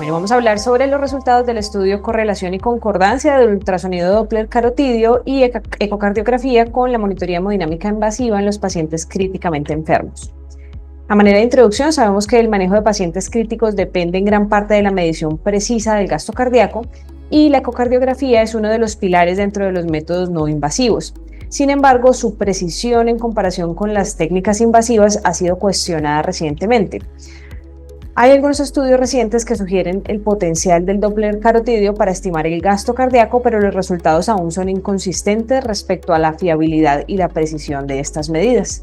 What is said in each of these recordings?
Bueno, vamos a hablar sobre los resultados del estudio Correlación y Concordancia del ultrasonido Doppler carotidio y ecocardiografía con la monitoría hemodinámica invasiva en los pacientes críticamente enfermos. A manera de introducción, sabemos que el manejo de pacientes críticos depende en gran parte de la medición precisa del gasto cardíaco y la ecocardiografía es uno de los pilares dentro de los métodos no invasivos. Sin embargo, su precisión en comparación con las técnicas invasivas ha sido cuestionada recientemente. Hay algunos estudios recientes que sugieren el potencial del Doppler carotidio para estimar el gasto cardíaco, pero los resultados aún son inconsistentes respecto a la fiabilidad y la precisión de estas medidas.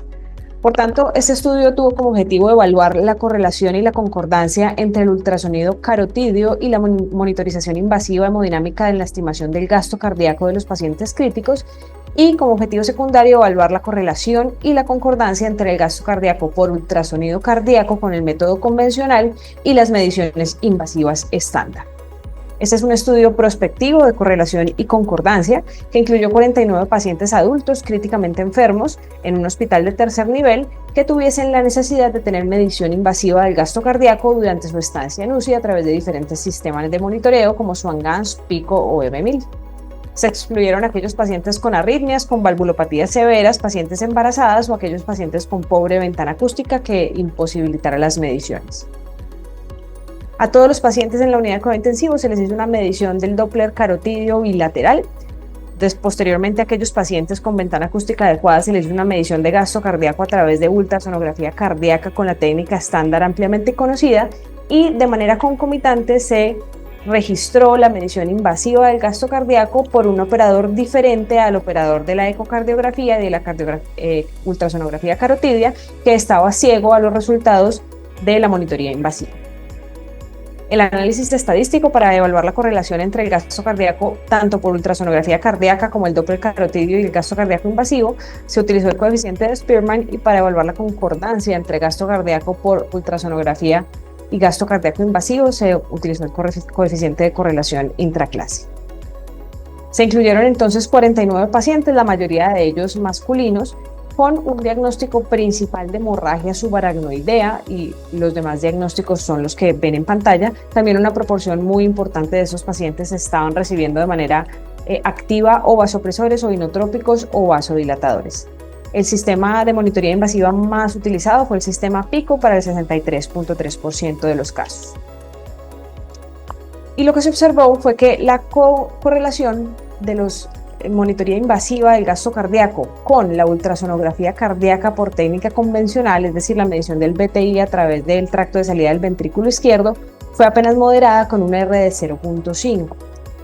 Por tanto, este estudio tuvo como objetivo evaluar la correlación y la concordancia entre el ultrasonido carotidio y la monitorización invasiva hemodinámica en la estimación del gasto cardíaco de los pacientes críticos y como objetivo secundario evaluar la correlación y la concordancia entre el gasto cardíaco por ultrasonido cardíaco con el método convencional y las mediciones invasivas estándar. Este es un estudio prospectivo de correlación y concordancia que incluyó 49 pacientes adultos críticamente enfermos en un hospital de tercer nivel que tuviesen la necesidad de tener medición invasiva del gasto cardíaco durante su estancia en UCI a través de diferentes sistemas de monitoreo como Swan-Ganz, PICO o EB1000. Se excluyeron aquellos pacientes con arritmias, con valvulopatías severas, pacientes embarazadas o aquellos pacientes con pobre ventana acústica que imposibilitara las mediciones. A todos los pacientes en la unidad de cuidado intensivo se les hizo una medición del Doppler carotidio bilateral. Posteriormente, a aquellos pacientes con ventana acústica adecuada se les hizo una medición de gasto cardíaco a través de ultrasonografía cardíaca con la técnica estándar ampliamente conocida y de manera concomitante se registró la medición invasiva del gasto cardíaco por un operador diferente al operador de la ecocardiografía y de la ultrasonografía carotidia que estaba ciego a los resultados de la monitoría invasiva. El análisis estadístico para evaluar la correlación entre el gasto cardíaco tanto por ultrasonografía cardíaca como el Doppler carotidio y el gasto cardíaco invasivo, se utilizó el coeficiente de Spearman y para evaluar la concordancia entre gasto cardíaco por ultrasonografía y gasto cardíaco invasivo se utilizó el coeficiente de correlación intraclase. Se incluyeron entonces 49 pacientes, la mayoría de ellos masculinos, con un diagnóstico principal de hemorragia subaracnoidea y los demás diagnósticos son los que ven en pantalla. También una proporción muy importante de esos pacientes estaban recibiendo de manera activa o vasopresores o inotrópicos o vasodilatadores. El sistema de monitoría invasiva más utilizado fue el sistema PICO para el 63.3% de los casos. Y lo que se observó fue que la correlación de los monitoría invasiva del gasto cardíaco con la ultrasonografía cardíaca por técnica convencional, es decir, la medición del BTI a través del tracto de salida del ventrículo izquierdo, fue apenas moderada con un R de 0.5.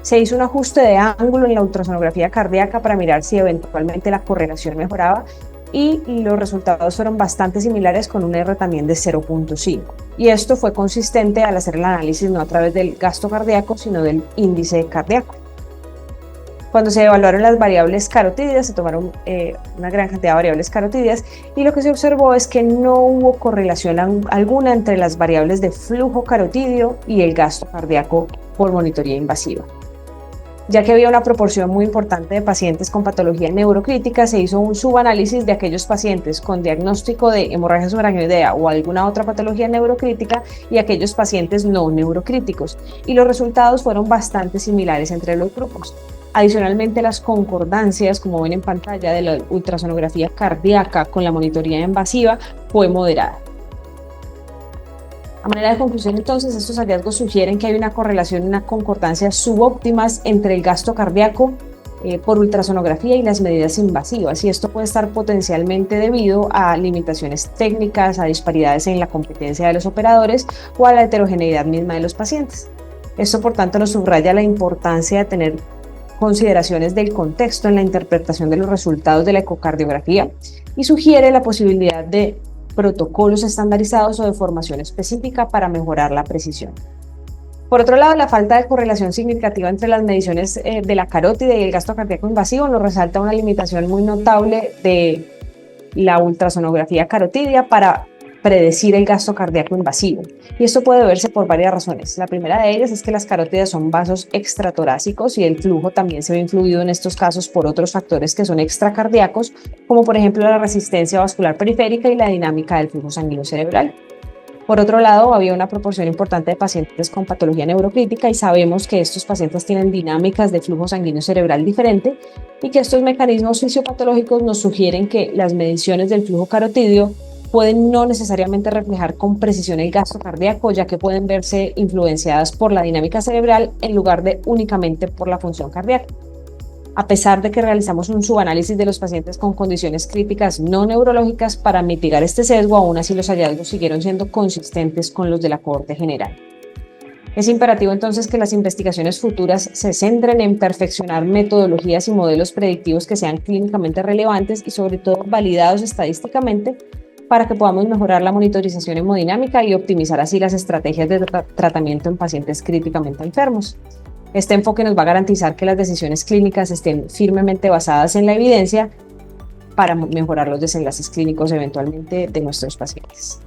Se hizo un ajuste de ángulo en la ultrasonografía cardíaca para mirar si eventualmente la correlación mejoraba y los resultados fueron bastante similares con un R también de 0.5. Y esto fue consistente al hacer el análisis no a través del gasto cardíaco, sino del índice cardíaco. Cuando se evaluaron las variables carotidias, se tomaron una gran cantidad de variables carotidias y lo que se observó es que no hubo correlación alguna entre las variables de flujo carotidio y el gasto cardíaco por monitoría invasiva. Ya que había una proporción muy importante de pacientes con patología neurocrítica, se hizo un subanálisis de aquellos pacientes con diagnóstico de hemorragia subaracnoidea o alguna otra patología neurocrítica y aquellos pacientes no neurocríticos, y los resultados fueron bastante similares entre los grupos. Adicionalmente, las concordancias, como ven en pantalla, de la ultrasonografía cardíaca con la monitoría invasiva fue moderada. A manera de conclusión, entonces, estos hallazgos sugieren que hay una correlación y una concordancia subóptimas entre el gasto cardíaco por ultrasonografía y las medidas invasivas, y esto puede estar potencialmente debido a limitaciones técnicas, a disparidades en la competencia de los operadores o a la heterogeneidad misma de los pacientes. Esto, por tanto, nos subraya la importancia de tener consideraciones del contexto en la interpretación de los resultados de la ecocardiografía y sugiere la posibilidad de protocolos estandarizados o de formación específica para mejorar la precisión. Por otro lado, la falta de correlación significativa entre las mediciones de la carótida y el gasto cardíaco invasivo nos resalta una limitación muy notable de la ultrasonografía carotidia para predecir el gasto cardíaco invasivo. Y esto puede verse por varias razones. La primera de ellas es que las carótidas son vasos extratorácicos y el flujo también se ve influido en estos casos por otros factores que son extracardíacos, como por ejemplo la resistencia vascular periférica y la dinámica del flujo sanguíneo cerebral. Por otro lado, había una proporción importante de pacientes con patología neurocrítica y sabemos que estos pacientes tienen dinámicas de flujo sanguíneo cerebral diferente y que estos mecanismos fisiopatológicos nos sugieren que las mediciones del flujo carotídeo pueden no necesariamente reflejar con precisión el gasto cardíaco, ya que pueden verse influenciadas por la dinámica cerebral en lugar de únicamente por la función cardíaca. A pesar de que realizamos un subanálisis de los pacientes con condiciones críticas no neurológicas para mitigar este sesgo, aún así los hallazgos siguieron siendo consistentes con los de la cohorte general. Es imperativo entonces que las investigaciones futuras se centren en perfeccionar metodologías y modelos predictivos que sean clínicamente relevantes y sobre todo validados estadísticamente para que podamos mejorar la monitorización hemodinámica y optimizar así las estrategias de tratamiento en pacientes críticamente enfermos. Este enfoque nos va a garantizar que las decisiones clínicas estén firmemente basadas en la evidencia para mejorar los desenlaces clínicos eventualmente de nuestros pacientes.